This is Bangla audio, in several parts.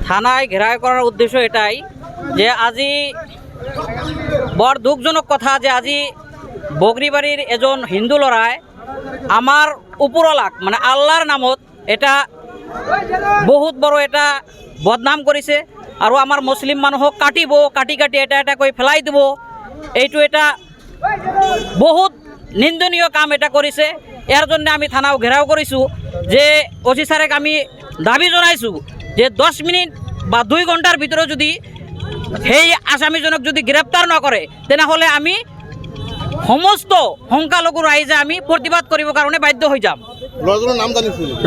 থানায় ঘেরাও করার উদ্দেশ্য এটাই যে আজি বড় দুঃখজনক কথা যে আজি বগরিবাড়ির এজন হিন্দু লড়াই আমার উপরলাক মানে আল্লাহর নামত এটা বহুত বড় এটা বদনাম করেছে আর আমার মুসলিম মানুহক কাটিব কাটি কাটি এটা এটা কই ফেলাই দিব এইটো এটা বহুত নিন্দনীয় কাম এটা করেছে এর জন্য আমি থানাও ঘেরাও করেছো যে ওসি স্যারেক আমি দাবি জানাইছো যে 10 মিনিট বা 2 ঘন্টার ভিতরে যদি সেই আসামিজনক যদি গ্রেপ্তার নকরে তেনেহলে আমি সমস্ত সংখ্যালঘু রাইজে আমি প্রতিবাদ করিব কারণে বাধ্য হয়ে যাম।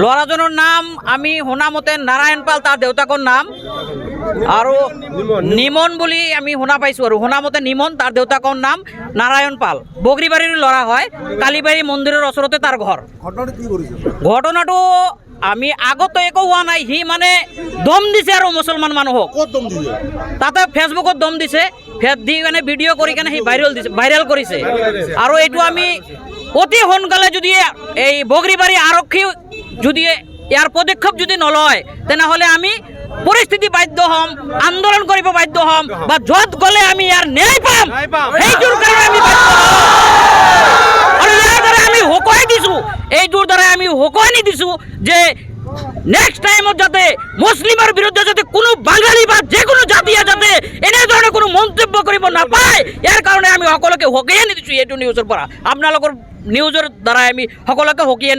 ল'ৰাজনৰ নাম আমি শুনা মতে নাৰায়ণ পাল তাৰ দেউতাকৰ নাম আৰু নিমন বুলি আমি শুনা পাইছোঁ আৰু শুনা মতে নিমন তাৰ দেউতাকৰ নাম নাৰায়ণ পাল বগরিবাড়ির ল'ৰা হয় কালীবাড়ি মন্দিৰৰ ওচৰতে তাৰ ঘৰ। ঘটনাটো আমি আগতো একো হোৱা নাই সি মানে দম দিছে আৰু মুছলমান মানুহক তাতে ফেচবুকত দম দিছে দি কেনে ভিডিঅ' কৰি কেনে সি ভাইৰেল কৰিছে আৰু এইটো আমি অতি সোনকালে যদি এই বগরিবাড়ি আৰক্ষী যদি ইয়াৰ পদক্ষেপ যদি নলয় তেনেহলে আমি পৰিস্থিতি বাধ্য হম আন্দোলন কৰিব বাধ্য হম বা য'ত গ'লে আমি ইয়াৰ ন্যায় পাম সেইটোৰ কাৰণে আমি আৰু ইয়াৰ দ্বাৰা আমি হকুৱাই দিছোঁ এইটোৰ দ্বাৰা আমি হকুৱাই দিছোঁ যে নেক্সট টাইমত যাতে মুসলিমের বিরুদ্ধে যাতে কোনো বাঙালি বা যে কোনো জাতীয় যাতে এনে ধরনের কোনো মন্তব্য কৰিব নাপায় ইয়াৰ কাৰণে আমি সকলোকে হকিয়াই দিছোঁ এইটো নিউজৰ পৰা আপোনালোকৰ নিউজৰ দ্বাৰা আমি সকলোকে হকিয়াই